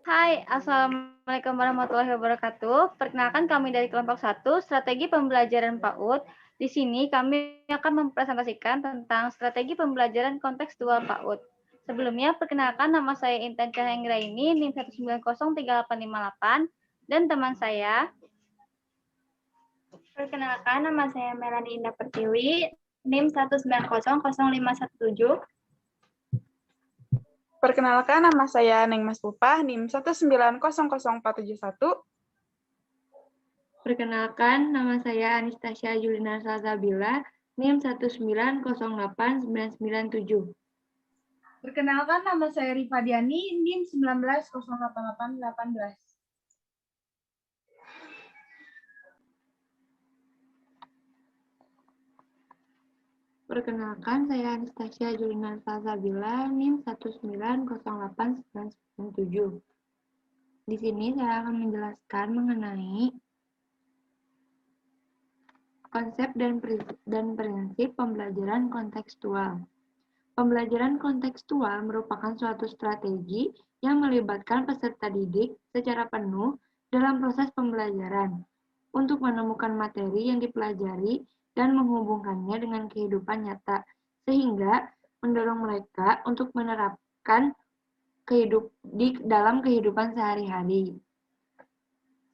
Hai, Assalamualaikum warahmatullahi wabarakatuh. Perkenalkan kami dari kelompok 1, Strategi Pembelajaran PAUD. Di sini kami akan mempresentasikan tentang strategi pembelajaran kontekstual PAUD. Sebelumnya, perkenalkan nama saya Intan Cahayanggraini, NIM 1903858, dan teman saya. Perkenalkan, nama saya Melani Indah Pertiwi, NIM 1900517. Perkenalkan, nama saya Neng Mas Pupah, NIM 1900471. Perkenalkan, nama saya Anastasia Julina Salsabila, NIM 1908997. Perkenalkan, nama saya Rifa Diani, NIM 1908818. Perkenalkan, saya Anastasia Julina Salsabila, NIM 1908997. Di sini saya akan menjelaskan mengenai konsep dan prinsip pembelajaran kontekstual. Pembelajaran kontekstual merupakan suatu strategi yang melibatkan peserta didik secara penuh dalam proses pembelajaran untuk menemukan materi yang dipelajari dan menghubungkannya dengan kehidupan nyata, sehingga mendorong mereka untuk menerapkan dalam kehidupan sehari-hari.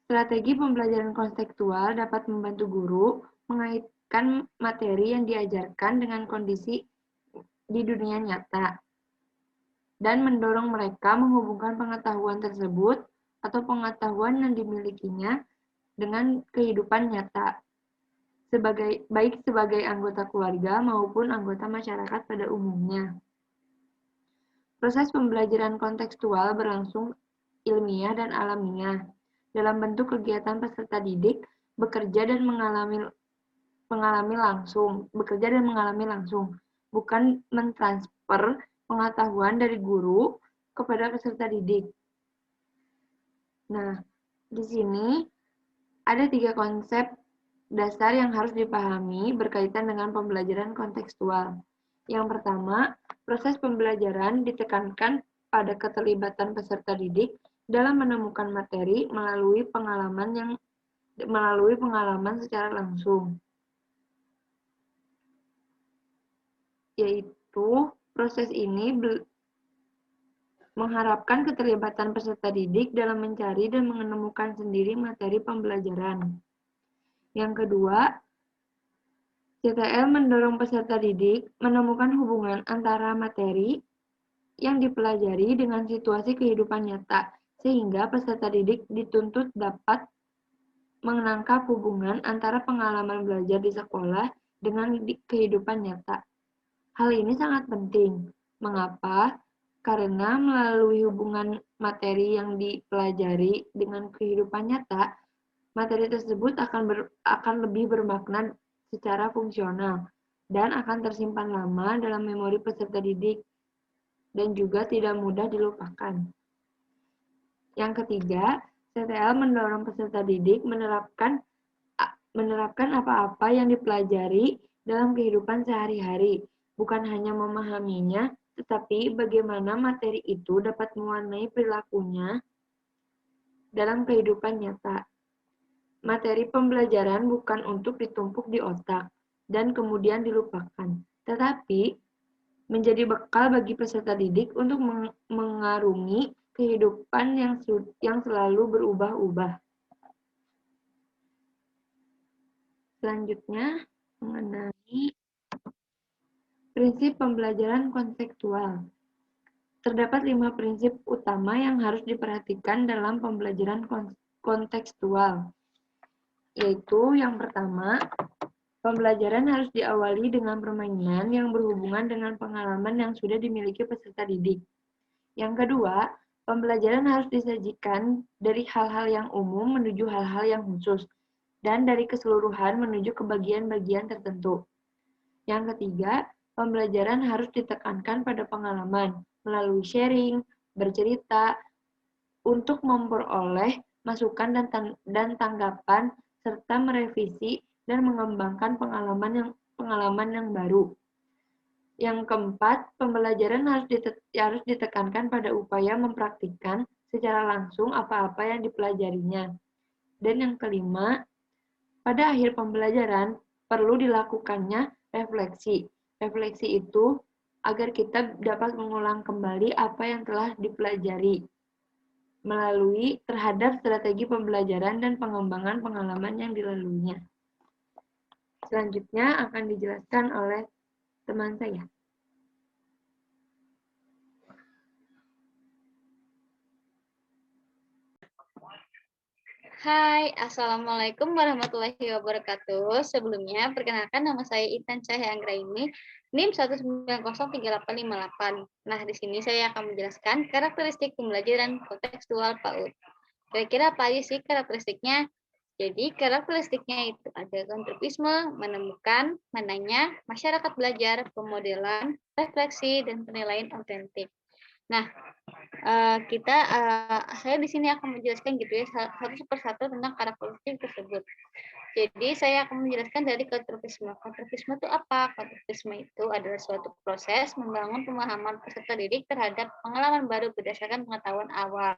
Strategi pembelajaran kontekstual dapat membantu guru mengaitkan materi yang diajarkan dengan kondisi di dunia nyata dan mendorong mereka menghubungkan pengetahuan tersebut atau pengetahuan yang dimilikinya dengan kehidupan nyata, baik sebagai anggota keluarga maupun anggota masyarakat pada umumnya. Proses pembelajaran kontekstual berlangsung ilmiah dan alamiah dalam bentuk kegiatan peserta didik bekerja dan mengalami langsung, bukan mentransfer pengetahuan dari guru kepada peserta didik. Nah, di sini ada 3 konsep dasar yang harus dipahami berkaitan dengan pembelajaran kontekstual. Yang pertama, proses pembelajaran ditekankan pada keterlibatan peserta didik dalam menemukan materi melalui pengalaman secara langsung. Yaitu proses ini mengharapkan keterlibatan peserta didik dalam mencari dan menemukan sendiri materi pembelajaran. Yang kedua, CTL mendorong peserta didik menemukan hubungan antara materi yang dipelajari dengan situasi kehidupan nyata, sehingga peserta didik dituntut dapat menangkap hubungan antara pengalaman belajar di sekolah dengan kehidupan nyata. Hal ini sangat penting. Mengapa? Karena melalui hubungan materi yang dipelajari dengan kehidupan nyata, materi tersebut akan lebih bermakna secara fungsional dan akan tersimpan lama dalam memori peserta didik dan juga tidak mudah dilupakan. Yang ketiga, CTL mendorong peserta didik menerapkan apa-apa yang dipelajari dalam kehidupan sehari-hari, bukan hanya memahaminya, tetapi bagaimana materi itu dapat mewarnai perilakunya dalam kehidupan nyata. Materi pembelajaran bukan untuk ditumpuk di otak dan kemudian dilupakan, tetapi menjadi bekal bagi peserta didik untuk mengarungi kehidupan yang selalu berubah-ubah. Selanjutnya, mengenai prinsip pembelajaran kontekstual. Terdapat 5 prinsip utama yang harus diperhatikan dalam pembelajaran kontekstual. Yaitu yang pertama, pembelajaran harus diawali dengan permainan yang berhubungan dengan pengalaman yang sudah dimiliki peserta didik. Yang kedua, pembelajaran harus disajikan dari hal-hal yang umum menuju hal-hal yang khusus, dan dari keseluruhan menuju ke bagian-bagian tertentu. Yang ketiga, pembelajaran harus ditekankan pada pengalaman, melalui sharing, bercerita, untuk memperoleh masukan dan tanggapan serta merevisi dan mengembangkan pengalaman yang baru. Yang keempat, pembelajaran harus ditekankan pada upaya mempraktikkan secara langsung apa-apa yang dipelajarinya. Dan yang kelima, pada akhir pembelajaran perlu dilakukannya refleksi. Refleksi itu agar kita dapat mengulang kembali apa yang telah dipelajari melalui terhadap strategi pembelajaran dan pengembangan pengalaman yang dilaluinya. Selanjutnya akan dijelaskan oleh teman saya. Hai, Assalamualaikum warahmatullahi wabarakatuh. Sebelumnya, perkenalkan nama saya Intan Cahya Anggraini, NIM 1903858. Nah, di sini saya akan menjelaskan karakteristik pembelajaran kontekstual PAUD. Kira-kira apa aja sih karakteristiknya? Jadi, karakteristiknya itu ada kontribusme, menemukan, menanya, masyarakat belajar, pemodelan, refleksi, dan penilaian autentik. Nah, saya di sini akan menjelaskan gitu ya satu persatu tentang karakteristik tersebut. Jadi saya akan menjelaskan dari kontribusme. Kontribusme itu apa? Kontribusme itu adalah suatu proses membangun pemahaman peserta didik terhadap pengalaman baru berdasarkan pengetahuan awal.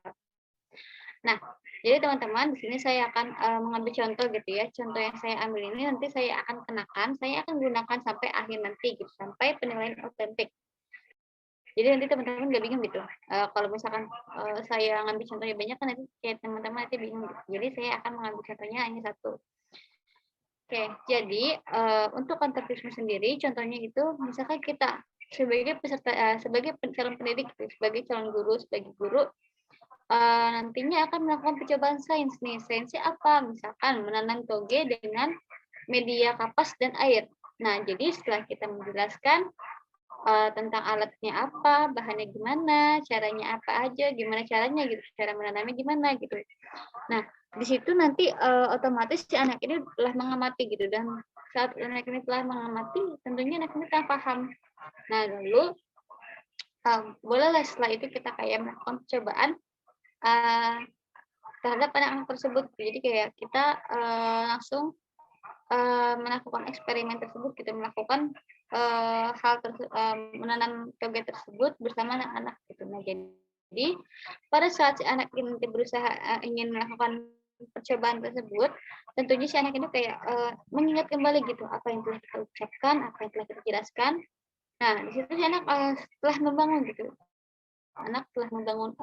Nah, jadi teman-teman di sini saya akan mengambil contoh gitu ya. Contoh yang saya ambil ini nanti saya akan kenakan, saya akan gunakan sampai akhir nanti gitu, sampai penilaian autentik. Jadi nanti teman-teman nggak bingung gitu. Kalau misalkan saya ngambil contohnya banyak kan nanti kayak teman-teman nanti bingung gitu. Jadi saya akan mengambil contohnya hanya satu. Oke, jadi untuk kontribusme sendiri contohnya itu misalkan kita sebagai peserta sebagai calon pendidik gitu, sebagai calon guru, sebagai guru nantinya akan melakukan percobaan sains nih. Sainsnya apa? Misalkan menanam toge dengan media kapas dan air. Nah, jadi setelah kita menjelaskan tentang alatnya apa, bahannya gimana, caranya apa aja, gimana caranya gitu, cara menanamnya gimana gitu. Nah, di situ nanti otomatis si anak ini telah mengamati gitu, dan saat anak ini telah mengamati, tentunya anak ini telah paham. Nah, lalu bolehlah setelah itu kita kayak melakukan percobaan terhadap anak-anak tersebut. Jadi kayak kita langsung melakukan eksperimen tersebut, kita melakukan menanam toge tersebut bersama anak-anak gitu. Nah, jadi pada saat si anak ini berusaha ingin melakukan percobaan tersebut, tentunya si anak ini kayak mengingat kembali gitu apa yang telah kita ucapkan, apa yang telah kita jelaskan. Nah, di situ si anak telah membangun gitu. Anak telah membangun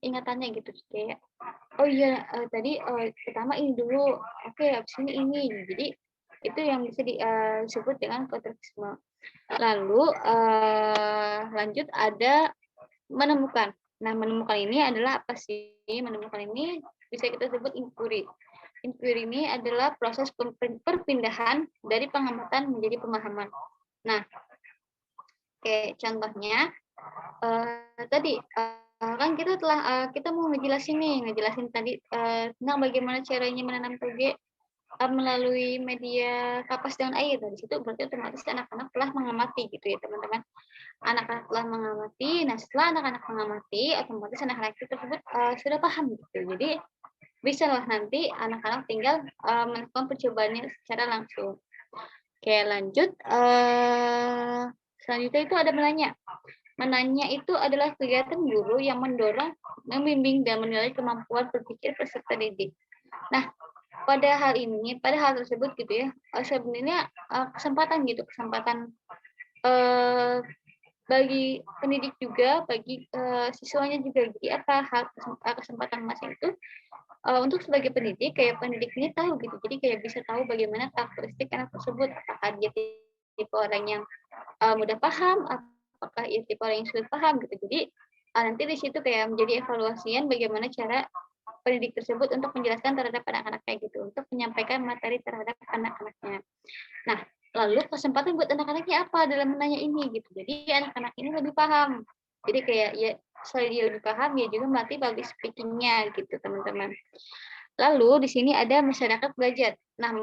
ingatannya gitu, kayak oh iya tadi pertama ini dulu, oke habis ini. Jadi itu yang bisa disebut dengan kontribusme. Lalu lanjut ada menemukan. Nah, menemukan ini adalah apa sih? Menemukan ini bisa kita sebut inquiry. Inquiry ini adalah proses perpindahan dari pengamatan menjadi pemahaman. Nah, contohnya tadi kan kita telah kita mau ngejelasin tadi tentang bagaimana caranya menanam toge melalui media kapas dengan air. Dari situ berarti otomatis anak-anak telah mengamati gitu ya teman-teman. Anak-anak telah mengamati. Nah, setelah anak-anak mengamati, otomatis anak-anak itu tersebut sudah paham gitu. Jadi bisa lah nanti anak-anak tinggal melakukan percobaannya secara langsung. Oke, lanjut. Selanjutnya itu ada menanya. Menanya itu adalah kegiatan guru yang mendorong, membimbing, dan menilai kemampuan berpikir peserta didik. Nah, pada hal tersebut gitu ya, sebenarnya kesempatan bagi pendidik juga, bagi siswanya juga. Jadi apa kesempatan emas itu untuk sebagai pendidik, kayak pendidik ini tahu gitu, jadi kayak bisa tahu bagaimana karakteristik anak tersebut, apakah dia tipe orang yang mudah paham, apakah ia tipe orang yang sulit paham gitu. Jadi nanti di situ kayak menjadi evaluasian bagaimana cara pendidik tersebut untuk menjelaskan terhadap anak-anaknya gitu, untuk menyampaikan materi terhadap anak-anaknya. Nah, lalu kesempatan buat anak-anaknya apa dalam menanya ini gitu. Jadi anak-anak ini lebih paham. Jadi kayak ya selain dia lebih paham, dia juga melatih public speaking-nya gitu, teman-teman. Lalu di sini ada masyarakat belajar. Nah,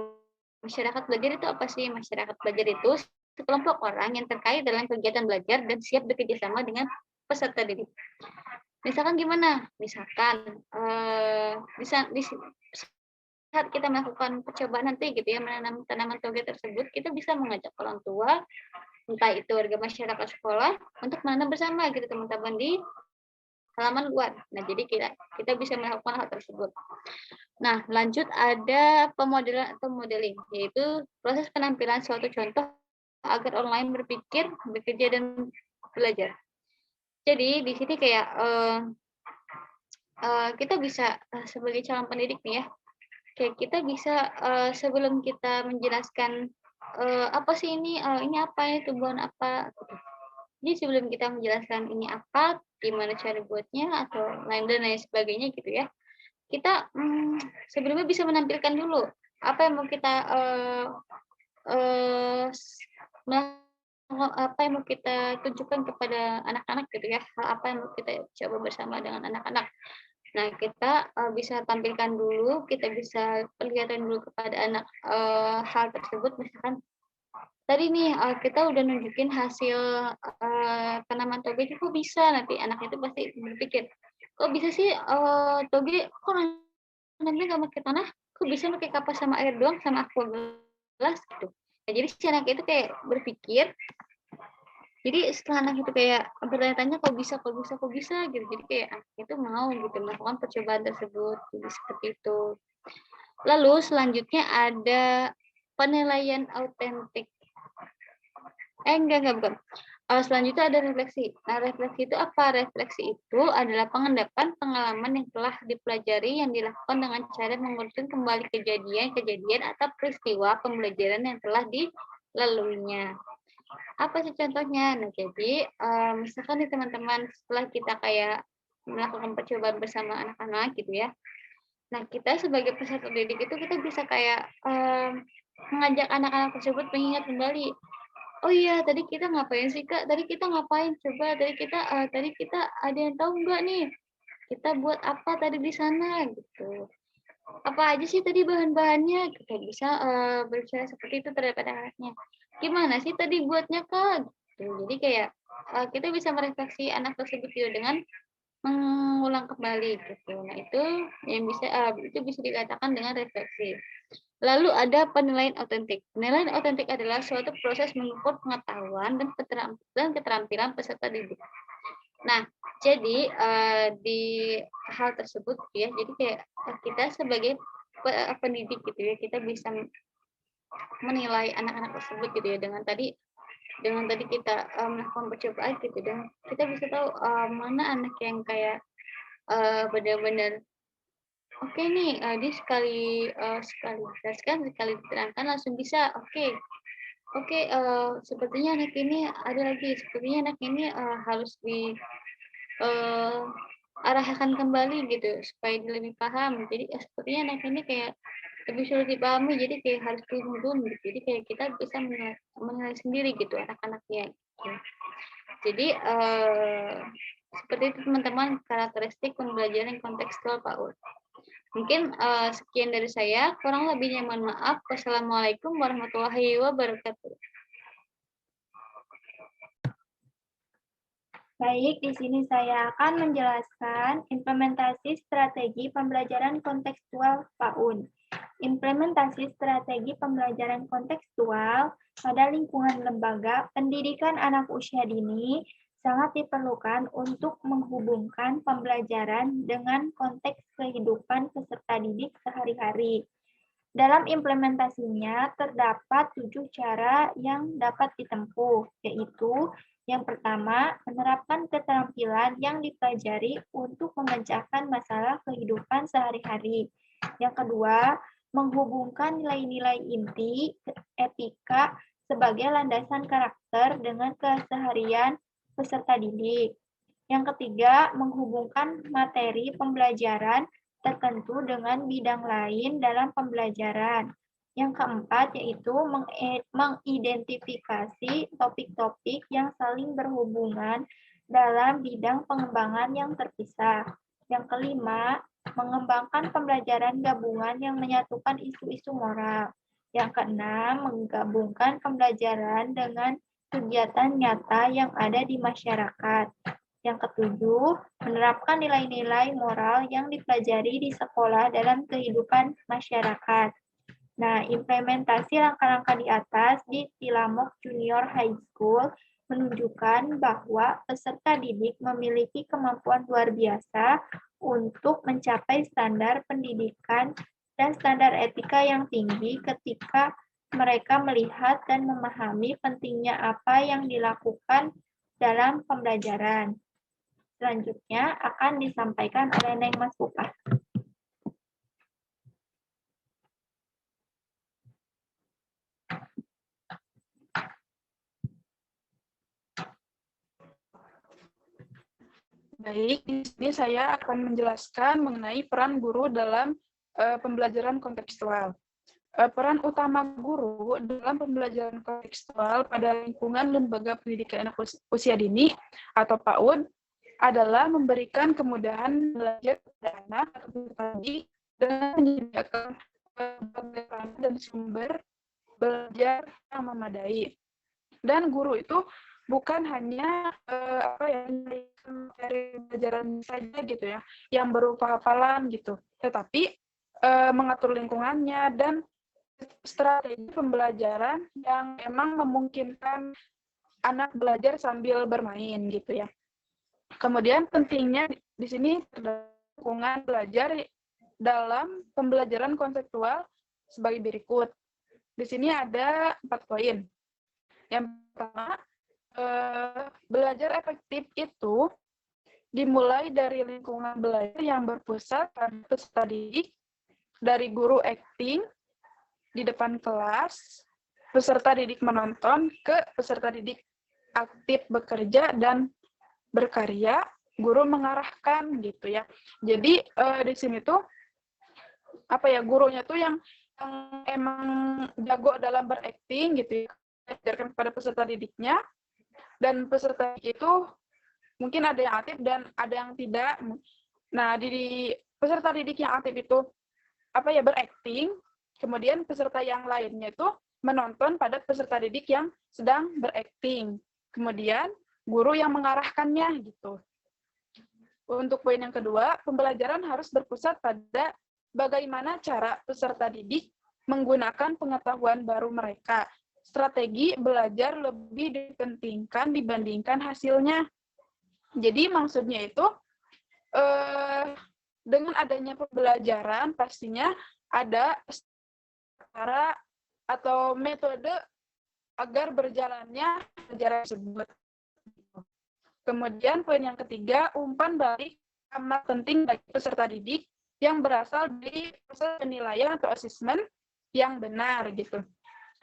masyarakat belajar itu apa sih? Masyarakat belajar itu sekelompok orang yang terkait dalam kegiatan belajar dan siap bekerja sama dengan peserta didik. Misalkan gimana? Misalkan saat kita melakukan percobaan nanti gitu ya, menanam tanaman toge tersebut, kita bisa mengajak orang tua, entah itu warga masyarakat sekolah, untuk menanam bersama gitu teman-teman di halaman luar. Nah, jadi kita bisa melakukan hal tersebut. Nah, lanjut ada pemodelan atau modeling, yaitu proses penampilan suatu contoh agar online berpikir, bekerja, dan belajar. Jadi di sini kayak kita bisa sebagai calon pendidik nih ya, kayak kita bisa sebelum kita menjelaskan apa sih ini apa ya, tumbuhan apa. Jadi sebelum kita menjelaskan ini apa, gimana cara buatnya atau lain dan lain sebagainya gitu ya, kita sebelumnya bisa menampilkan dulu apa yang mau kita apa yang mau kita tunjukkan kepada anak-anak gitu ya, apa yang mau kita coba bersama dengan anak-anak. Nah, kita bisa tampilkan dulu, kita bisa perlihatkan dulu kepada anak hal tersebut, misalkan tadi nih kita udah nunjukin hasil tanaman toge, kok bisa, nanti anak itu pasti berpikir, kok bisa sih toge kok nanamnya nggak pakai tanah, kok bisa pakai kapas sama air doang sama aqua gelas gitu. Nah, jadi si anak itu kayak berpikir, jadi setelah anak itu kayak bertanya-tanya kok bisa gitu, jadi kayak anak itu mau gitu melakukan percobaan tersebut, jadi seperti itu. Lalu selanjutnya ada penilaian autentik. Bukan. Selanjutnya ada refleksi. Nah, refleksi itu apa? Refleksi itu adalah pengendapan pengalaman yang telah dipelajari yang dilakukan dengan cara mengurutkan kembali kejadian atau peristiwa pembelajaran yang telah dilaluinya. Apa sih contohnya? Nah, jadi misalkan nih teman-teman, setelah kita kayak melakukan percobaan bersama anak-anak gitu ya. Nah, kita sebagai peserta didik itu kita bisa kayak mengajak anak-anak tersebut mengingat kembali. Oh iya, tadi kita ngapain sih, Kak? Tadi kita ngapain? Coba tadi kita ada yang tahu nggak nih? Kita buat apa tadi di sana gitu. Apa aja sih tadi bahan-bahannya? Kita bisa berbicara seperti itu terhadap anaknya. Gimana sih tadi buatnya, Kak? Gitu. Jadi kayak kita bisa merefleksi anak tersebut juga dengan mengulang kembali gitu. Nah, itu yang bisa dikatakan dengan refleksi. Lalu ada penilaian otentik. Penilaian otentik adalah suatu proses mengukur pengetahuan dan keterampilan peserta didik. Nah, jadi di hal tersebut ya, jadi kayak kita sebagai pendidik gitu ya, kita bisa menilai anak-anak tersebut gitu ya dengan tadi kita melakukan percobaan gitu, dan kita bisa tahu mana anak yang kayak benar-benar oke nih, dia sekali dijelaskan, sekali diterangkan langsung bisa, oke, sepertinya anak ini sepertinya anak ini harus arahkan kembali gitu, supaya dia lebih paham. Jadi sepertinya anak ini kayak lebih sulit dipahami, jadi kayak harus dituntun gitu. Jadi kayak kita bisa menilai sendiri gitu anak-anaknya. Gitu. Jadi seperti itu teman-teman, karakteristik pembelajaran kontekstual PAUD. Mungkin sekian dari saya, kurang lebihnya mohon maaf. Wassalamualaikum warahmatullahi wabarakatuh. Baik, di sini saya akan menjelaskan implementasi strategi pembelajaran kontekstual PAUD. Implementasi strategi pembelajaran kontekstual pada lingkungan lembaga pendidikan anak usia dini sangat diperlukan untuk menghubungkan pembelajaran dengan konteks kehidupan peserta didik sehari-hari. Dalam implementasinya terdapat 7 cara yang dapat ditempuh, yaitu yang pertama, menerapkan keterampilan yang dipelajari untuk memecahkan masalah kehidupan sehari-hari. Yang kedua, menghubungkan nilai-nilai inti etika sebagai landasan karakter dengan keseharian peserta didik. Yang ketiga, menghubungkan materi pembelajaran tertentu dengan bidang lain dalam pembelajaran. Yang keempat, yaitu mengidentifikasi topik-topik yang saling berhubungan dalam bidang pengembangan yang terpisah. Yang kelima, mengembangkan pembelajaran gabungan yang menyatukan isu-isu moral. Yang keenam, menggabungkan pembelajaran dengan kegiatan nyata yang ada di masyarakat. Yang ketujuh, menerapkan nilai-nilai moral yang dipelajari di sekolah dalam kehidupan masyarakat. Nah, implementasi langkah-langkah di atas di Tilamok Junior High School menunjukkan bahwa peserta didik memiliki kemampuan luar biasa untuk mencapai standar pendidikan dan standar etika yang tinggi ketika mereka melihat dan memahami pentingnya apa yang dilakukan dalam pembelajaran. Selanjutnya akan disampaikan oleh Neng Mas Pupah. Baik, di sini saya akan menjelaskan mengenai peran guru dalam pembelajaran kontekstual. Peran utama guru dalam pembelajaran kontekstual pada lingkungan lembaga pendidikan anak usia dini atau PAUD adalah memberikan kemudahan belajar pada anak atau tadi dengan menyediakan bahan dan sumber belajar yang memadai. Dan guru itu bukan hanya dari pelajaran saja gitu ya, yang berupa hafalan gitu, tetapi mengatur lingkungannya dan strategi pembelajaran yang emang memungkinkan anak belajar sambil bermain gitu ya. Kemudian pentingnya di sini lingkungan belajar dalam pembelajaran konseptual sebagai berikut. Di sini ada 4 poin. Yang pertama, belajar efektif itu dimulai dari lingkungan belajar yang berpusat pada peserta didik, dari guru acting di depan kelas, peserta didik menonton, ke peserta didik aktif bekerja dan berkarya, guru mengarahkan gitu ya. Jadi di sini tuh gurunya tuh yang emang jago dalam berakting gitu ya, ajarkan kepada peserta didiknya, dan peserta didik itu mungkin ada yang aktif dan ada yang tidak. Nah, di peserta didik yang aktif itu berakting, kemudian peserta yang lainnya itu menonton pada peserta didik yang sedang berakting. Kemudian guru yang mengarahkannya gitu. Untuk poin yang kedua, pembelajaran harus berpusat pada bagaimana cara peserta didik menggunakan pengetahuan baru mereka. Strategi belajar lebih dipentingkan dibandingkan hasilnya. Jadi maksudnya itu dengan adanya pembelajaran pastinya ada cara atau metode agar berjalannya pembelajaran tersebut. Kemudian poin yang ketiga, umpan balik amat penting bagi peserta didik yang berasal dari proses penilaian atau asesmen yang benar gitu.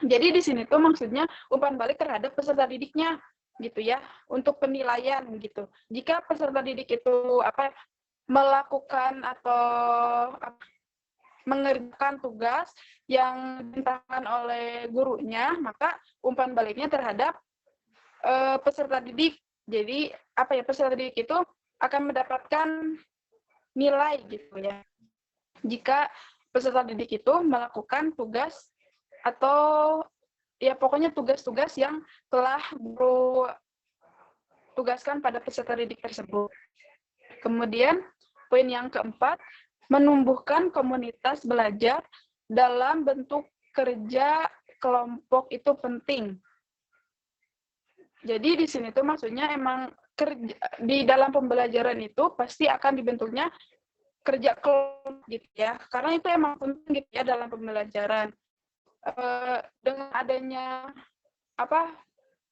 Jadi di sini tuh maksudnya umpan balik terhadap peserta didiknya gitu ya, untuk penilaian gitu. Jika peserta didik itu melakukan atau mengerjakan tugas yang diperintahkan oleh gurunya, maka umpan baliknya terhadap peserta didik. Jadi peserta didik itu akan mendapatkan nilai gitu ya. Jika peserta didik itu melakukan tugas atau ya pokoknya tugas-tugas yang telah guru tugaskan pada peserta didik tersebut. Kemudian poin yang keempat, menumbuhkan komunitas belajar dalam bentuk kerja kelompok itu penting. Jadi di sini tuh maksudnya emang di dalam pembelajaran itu pasti akan dibentuknya kerja kelompok gitu ya, karena itu emang penting gitu ya dalam pembelajaran. Dengan adanya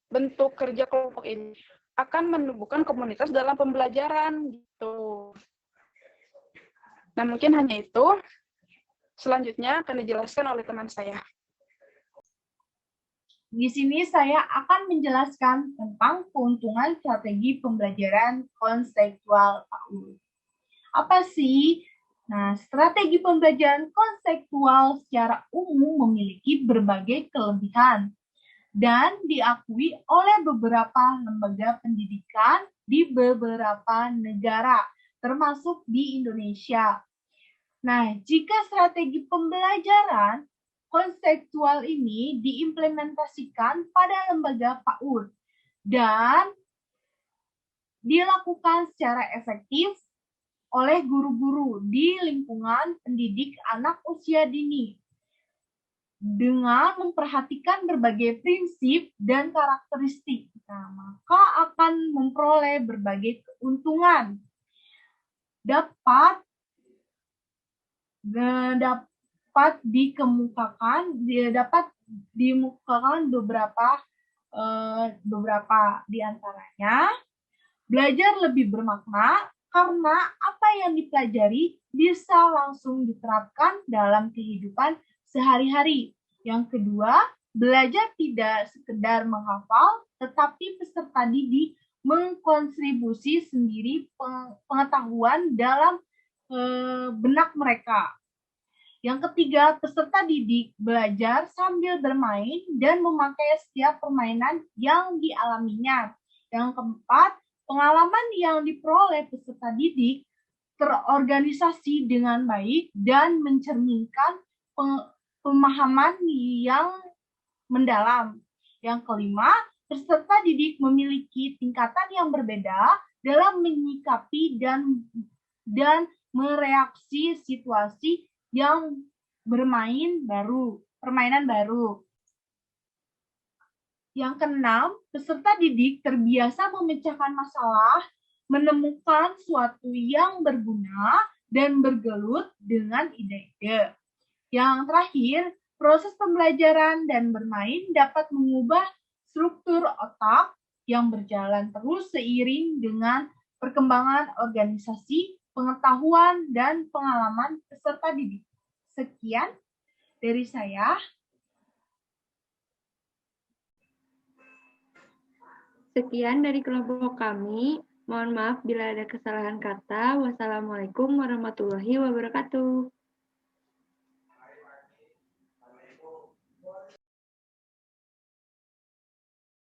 bentuk kerja kelompok ini akan menumbuhkan komunitas dalam pembelajaran gitu. Nah, mungkin hanya itu. Selanjutnya akan dijelaskan oleh teman saya. Di sini saya akan menjelaskan tentang keuntungan strategi pembelajaran konseptual PAUD. Apa sih? Nah, strategi pembelajaran konseptual secara umum memiliki berbagai kelebihan dan diakui oleh beberapa lembaga pendidikan di beberapa negara, termasuk di Indonesia. Nah, jika strategi pembelajaran konseptual ini diimplementasikan pada lembaga PAUD dan dilakukan secara efektif oleh guru-guru di lingkungan pendidik anak usia dini, dengan memperhatikan berbagai prinsip dan karakteristik. Nah, maka akan memperoleh berbagai keuntungan. Dapat dikemukakan beberapa di antaranya. Belajar lebih bermakna karena apa yang dipelajari bisa langsung diterapkan dalam kehidupan sehari-hari. Yang kedua, belajar tidak sekedar menghafal, tetapi peserta didik mengkontribusi sendiri pengetahuan dalam benak mereka. Yang ketiga, peserta didik belajar sambil bermain dan memakai setiap permainan yang dialaminya. Yang keempat, pengalaman yang diperoleh peserta didik terorganisasi dengan baik dan mencerminkan pemahaman yang mendalam. Yang kelima, peserta didik memiliki tingkatan yang berbeda dalam menyikapi dan mereaksi situasi yang permainan baru. Yang keenam, peserta didik terbiasa memecahkan masalah, menemukan sesuatu yang berguna, dan bergelut dengan ide-ide. Yang terakhir, proses pembelajaran dan bermain dapat mengubah struktur otak yang berjalan terus seiring dengan perkembangan organisasi, pengetahuan, dan pengalaman peserta didik. Sekian dari saya. Sekian dari kelompok kami. Mohon maaf bila ada kesalahan kata. Wassalamualaikum warahmatullahi wabarakatuh.